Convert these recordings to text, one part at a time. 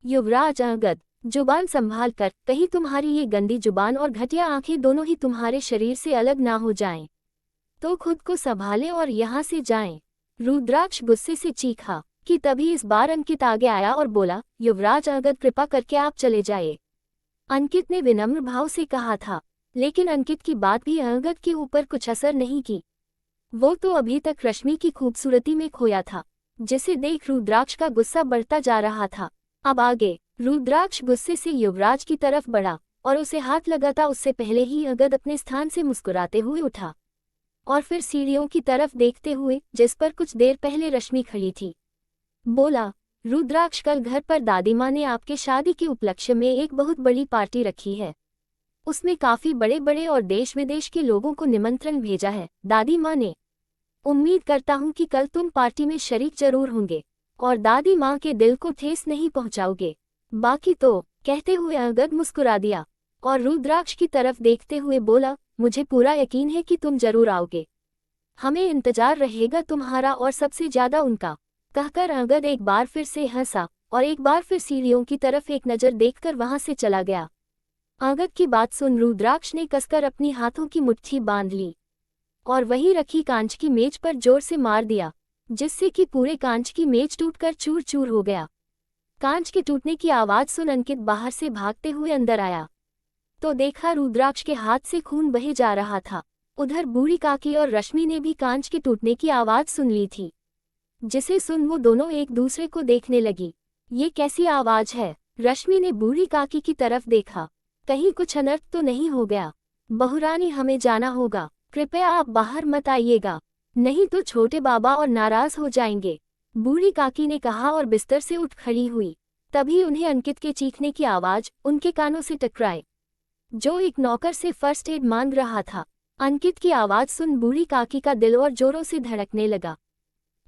युवराज अंगद, जुबान संभाल कर, कहीं तुम्हारी ये गंदी जुबान और घटिया आंखें दोनों ही तुम्हारे शरीर से अलग ना हो जाएं। तो खुद को संभालें और यहाँ से जाएं। रुद्राक्ष गुस्से से चीखा कि तभी इस बार अंकित आगे आया और बोला, युवराज अंगद कृपा करके आप चले जाइए। अंकित ने विनम्र भाव से कहा था, लेकिन अंकित की बात भी अंगद के ऊपर कुछ असर नहीं की। वो तो अभी तक रश्मि की खूबसूरती में खोया था, जिसे देख रुद्राक्ष का गुस्सा बढ़ता जा रहा था। अब आगे रुद्राक्ष गुस्से से युवराज की तरफ बढ़ा और उसे हाथ लगाता उससे पहले ही अंगद अपने स्थान से मुस्कुराते हुए उठा और फिर सीढ़ियों की तरफ देखते हुए, जिस पर कुछ देर पहले रश्मि खड़ी थी, बोला, रुद्राक्ष कल घर पर दादी माँ ने आपके शादी के उपलक्ष्य में एक बहुत बड़ी पार्टी रखी है। उसमें काफी बड़े बड़े और देश विदेश के लोगों को निमंत्रण भेजा है दादी माँ ने। उम्मीद करता हूँ कि कल तुम पार्टी में शरीक जरूर होंगे और दादी माँ के दिल को ठेस नहीं पहुँचाओगे। बाकी तो, कहते हुए अंगद मुस्कुरा दिया और रुद्राक्ष की तरफ देखते हुए बोला, मुझे पूरा यकीन है कि तुम जरूर आओगे। हमें इंतजार रहेगा तुम्हारा और सबसे ज्यादा उनका। कहकर अंगद एक बार फिर से हंसा और एक बार फिर सीढ़ियों की तरफ एक नजर देखकर वहां से चला गया। अंगद की बात सुन रुद्राक्ष ने कसकर अपनी हाथों की मुट्ठी बांध ली और वहीं रखी कांच की मेज पर जोर से मार दिया, जिससे कि पूरे कांच की मेज टूटकर चूर चूर हो गया। कांच के टूटने की आवाज सुन अंकित बाहर से भागते हुए अंदर आया तो देखा रुद्राक्ष के हाथ से खून बहे जा रहा था। उधर बूढ़ी काकी और रश्मि ने भी कांच के टूटने की आवाज सुन ली थी, जिसे सुन वो दोनों एक दूसरे को देखने लगी। ये कैसी आवाज है? रश्मि ने बूढ़ी काकी की तरफ देखा, कहीं कुछ अनर्थ तो नहीं हो गया? बहुरानी हमें जाना होगा, कृपया आप बाहर मत आइएगा, नहीं तो छोटे बाबा और नाराज हो जाएंगे, बूढ़ी काकी ने कहा और बिस्तर से उठ खड़ी हुई। तभी उन्हें अंकित के चीखने की आवाज उनके कानों से टकराई, जो एक नौकर से फर्स्ट एड मांग रहा था। अंकित की आवाज सुन बूढ़ी काकी का दिल और जोरों से धड़कने लगा।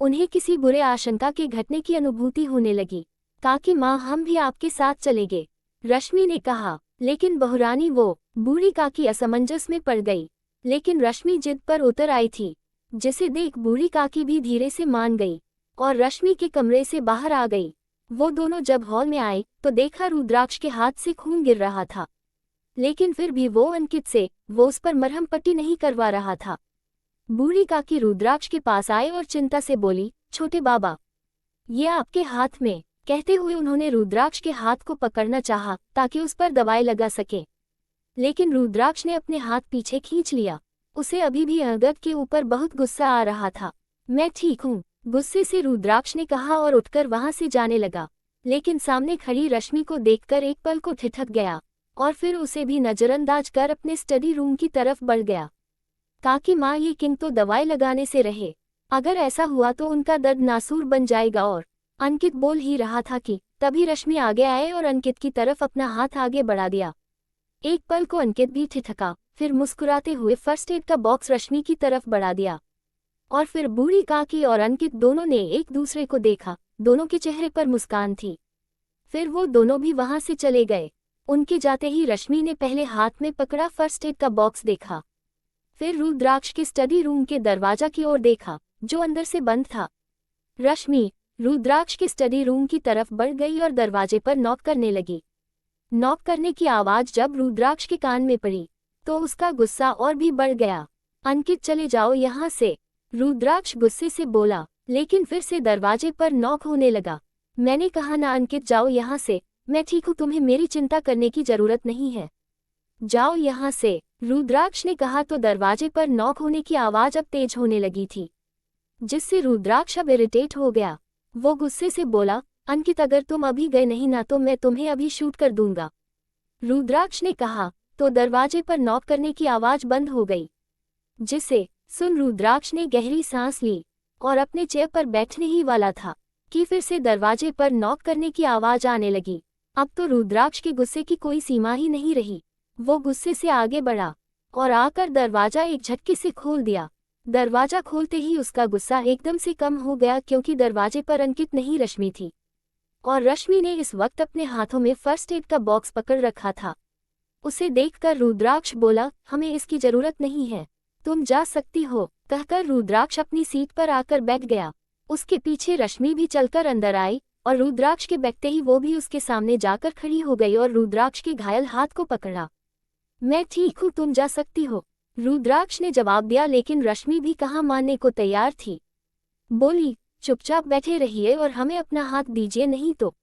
उन्हें किसी बुरे आशंका के घटने की अनुभूति होने लगी। काकी माँ, हम भी आपके साथ चलेंगे, रश्मि ने कहा। लेकिन बहुरानी, वो बूढ़ी काकी असमंजस में पड़ गई, लेकिन रश्मि जिद पर उतर आई थी, जिसे देख बूढ़ी काकी भी धीरे से मान गई और रश्मि के कमरे से बाहर आ गई। वो दोनों जब हॉल में आए तो देखा रुद्राक्ष के हाथ से खून गिर रहा था, लेकिन फिर भी वो अंकित से वो उस पर मरहम पट्टी नहीं करवा रहा था। बूढ़ी काकी रुद्राक्ष के पास आए और चिंता से बोली, छोटे बाबा, ये आपके हाथ में। कहते हुए उन्होंने रुद्राक्ष के हाथ को पकड़ना चाहा ताकि उस पर दवाई लगा सके, लेकिन रुद्राक्ष ने अपने हाथ पीछे खींच लिया। उसे अभी भी अंगद के ऊपर बहुत गुस्सा आ रहा था। मैं ठीक हूँ, गुस्से से रुद्राक्ष ने कहा और उठकर वहां से जाने लगा, लेकिन सामने खड़ी रश्मि को देखकर एक पल को ठिठक गया और फिर उसे भी नजरअंदाज कर अपने स्टडी रूम की तरफ बढ़ गया। काकी माँ, ये किंग तो दवाई लगाने से रहे, अगर ऐसा हुआ तो उनका दर्द नासूर बन जाएगा। और अंकित बोल ही रहा था कि तभी रश्मि आगे आए और अंकित की तरफ अपना हाथ आगे बढ़ा दिया। एक पल को अंकित भी ठिठका, फिर मुस्कुराते हुए फर्स्ट एड का बॉक्स रश्मि की तरफ बढ़ा दिया और फिर बूढ़ी काकी और अंकित दोनों ने एक दूसरे को देखा। दोनों के चेहरे पर मुस्कान थी। फिर वो दोनों भी वहां से चले गए। उनके जाते ही रश्मि ने पहले हाथ में पकड़ा फर्स्ट एड का बॉक्स देखा, फिर रुद्राक्ष के स्टडी रूम के दरवाजा की ओर देखा, जो अंदर से बंद था। रश्मि रुद्राक्ष के स्टडी रूम की तरफ बढ़ गई और दरवाजे पर नॉक करने लगी। नॉक करने की आवाज जब रुद्राक्ष के कान में पड़ी तो उसका गुस्सा और भी बढ़ गया। अंकित, चले जाओ यहाँ से, रुद्राक्ष गुस्से से बोला, लेकिन फिर से दरवाजे पर नॉक होने लगा। मैंने कहा ना अंकित, जाओ यहाँ से, मैं ठीक हूँ, तुम्हें मेरी चिंता करने की जरूरत नहीं है, जाओ यहाँ से, रुद्राक्ष ने कहा तो दरवाजे पर नॉक होने की आवाज अब तेज होने लगी थी, जिससे रुद्राक्ष अब इरिटेट हो गया। वो गुस्से से बोला, अंकित, अगर तुम अभी गए नहीं ना तो मैं तुम्हें अभी शूट कर दूंगा, रुद्राक्ष ने कहा तो दरवाजे पर नॉक करने की आवाज बंद हो गई, जिसे सुन रुद्राक्ष ने गहरी सांस ली और अपने चेयर पर बैठने ही वाला था कि फिर से दरवाजे पर नॉक करने की आवाज आने लगी। अब तो रुद्राक्ष के गुस्से की कोई सीमा ही नहीं रही। वो गुस्से से आगे बढ़ा और आकर दरवाजा एक झटके से खोल दिया। दरवाजा खोलते ही उसका गुस्सा एकदम से कम हो गया, क्योंकि दरवाजे पर अंकित नहीं रश्मि थी और रश्मि ने इस वक्त अपने हाथों में फर्स्ट एड का बॉक्स पकड़ रखा था। उसे देखकर रुद्राक्ष बोला, हमें इसकी जरूरत नहीं है, तुम जा सकती हो। कहकर रुद्राक्ष अपनी सीट पर आकर बैठ गया। उसके पीछे रश्मि भी चलकर अंदर आई और रुद्राक्ष के बैठते ही वो भी उसके सामने जाकर खड़ी हो गई और रुद्राक्ष के घायल हाथ को पकड़ा। मैं ठीक हूँ, तुम जा सकती हो, रुद्राक्ष ने जवाब दिया, लेकिन रश्मि भी कहाँ मानने को तैयार थी। बोली, चुपचाप बैठे रहिए और हमें अपना हाथ दीजिए, नहीं तो।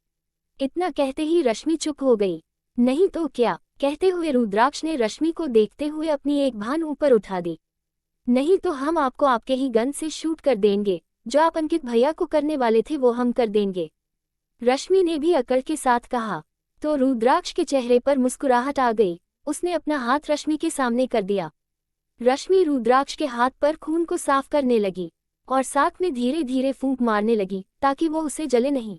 इतना कहते ही रश्मि चुप हो गई। नहीं तो क्या, कहते हुए रुद्राक्ष ने रश्मि को देखते हुए अपनी एक भान ऊपर उठा दी। नहीं तो हम आपको आपके ही गन से शूट कर देंगे, जो आप अंकित भैया को करने वाले थे वो हम कर देंगे, रश्मि ने भी अकड़ के साथ कहा। तो रुद्राक्ष के चेहरे पर मुस्कुराहट आ गई। उसने अपना हाथ रश्मि के सामने कर दिया। रश्मि रुद्राक्ष के हाथ पर खून को साफ करने लगी और साथ में धीरे धीरे फूंक मारने लगी ताकि वो उसे जले नहीं।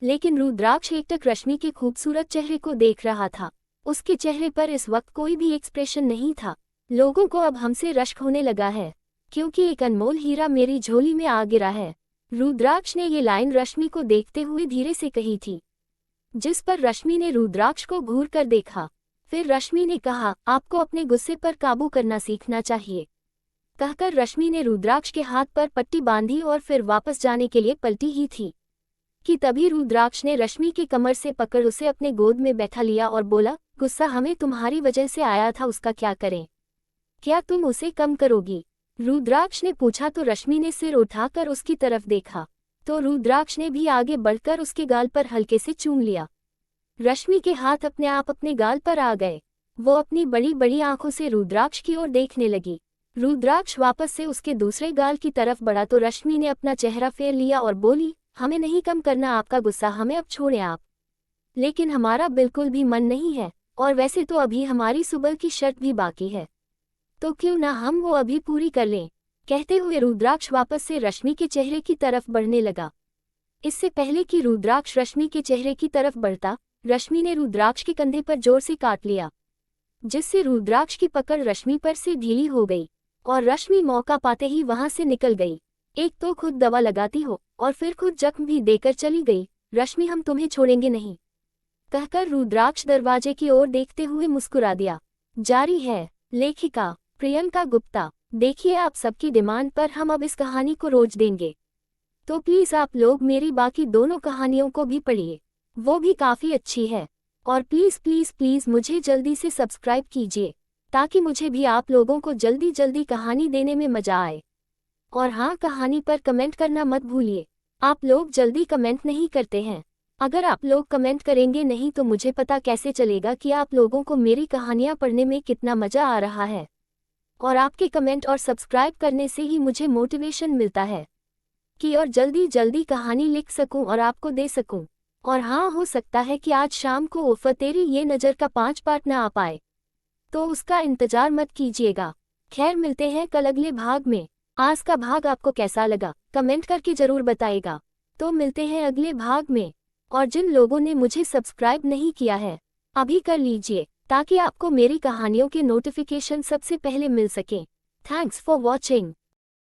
लेकिन रुद्राक्ष एकटक रश्मि के खूबसूरत चेहरे को देख रहा था। उसके चेहरे पर इस वक्त कोई भी एक्सप्रेशन नहीं था। लोगों को अब हमसे रश्क होने लगा है, क्योंकि एक अनमोल हीरा मेरी झोली में आ गिरा है, रुद्राक्ष ने ये लाइन रश्मि को देखते हुए धीरे से कही थी, जिस पर रश्मि ने रुद्राक्ष को घूर कर देखा। फिर रश्मि ने कहा, आपको अपने गुस्से पर काबू करना सीखना चाहिए, कहकर रश्मि ने रुद्राक्ष के हाथ पर पट्टी बांधी और फिर वापस जाने के लिए पलटी ही थी कि तभी रुद्राक्ष ने रश्मि की कमर से पकड़ उसे अपने गोद में बैठा लिया और बोला, गुस्सा हमें तुम्हारी वजह से आया था, उसका क्या करें, क्या तुम उसे कम करोगी, रुद्राक्ष ने पूछा। तो रश्मि ने सिर उठाकर उसकी तरफ देखा तो रुद्राक्ष ने भी आगे बढ़कर उसके गाल पर हल्के से चूम लिया। रश्मि के हाथ अपने आप अपने गाल पर आ गए। वो अपनी बड़ी बड़ी आंखों से रुद्राक्ष की ओर देखने लगी। रुद्राक्ष वापस से उसके दूसरे गाल की तरफ बढ़ा तो रश्मि ने अपना चेहरा फेर लिया और बोली, हमें नहीं कम करना आपका गुस्सा, हमें अब छोड़ें आप। लेकिन हमारा बिल्कुल भी मन नहीं है, और वैसे तो अभी हमारी सुबह की शर्त भी बाकी है, तो क्यों ना हम वो अभी पूरी कर लें। कहते हुए रुद्राक्ष वापस से रश्मि के चेहरे की तरफ बढ़ने लगा। इससे पहले कि रुद्राक्ष रश्मि के चेहरे की तरफ बढ़ता, रश्मि ने रुद्राक्ष के कंधे पर जोर से काट लिया, जिससे रुद्राक्ष की पकड़ रश्मि पर से ढीली हो गई और रश्मि मौका पाते ही वहां से निकल गई। एक तो खुद दवा लगाती हो और फिर खुद जख्म भी देकर चली गई। रश्मि, हम तुम्हें छोड़ेंगे नहीं, कहकर रुद्राक्ष दरवाजे की ओर देखते हुए मुस्कुरा दिया। जारी है लेखिका प्रियंका गुप्ता। देखिए, आप सबकी डिमांड पर हम अब इस कहानी को रोज देंगे, तो प्लीज़ आप लोग मेरी बाकी दोनों कहानियों को भी पढ़िए, वो भी काफ़ी अच्छी है। और प्लीज़ प्लीज़ प्लीज़ मुझे जल्दी से सब्सक्राइब कीजिए, ताकि मुझे भी आप लोगों को जल्दी जल्दी कहानी देने में मज़ा आए। और हाँ, कहानी पर कमेंट करना मत भूलिए, आप लोग जल्दी कमेंट नहीं करते हैं। अगर आप लोग कमेंट करेंगे नहीं तो मुझे पता कैसे चलेगा कि आप लोगों को मेरी कहानियाँ पढ़ने में कितना मज़ा आ रहा है। और आपके कमेंट और सब्सक्राइब करने से ही मुझे मोटिवेशन मिलता है कि और जल्दी जल्दी कहानी लिख सकूं और आपको दे सकूं। और हाँ, हो सकता है कि आज शाम को उफ़ तेरी ये नज़र का 5 पार्ट ना आ पाए, तो उसका इंतज़ार मत कीजिएगा। खैर, मिलते हैं कल अगले भाग में। आज का भाग आपको कैसा लगा कमेंट करके ज़रूर बताइएगा। तो मिलते हैं अगले भाग में। और जिन लोगों ने मुझे सब्सक्राइब नहीं किया है, अभी कर लीजिए, ताकि आपको मेरी कहानियों के नोटिफिकेशन सबसे पहले मिल सकें। Thanks for watching.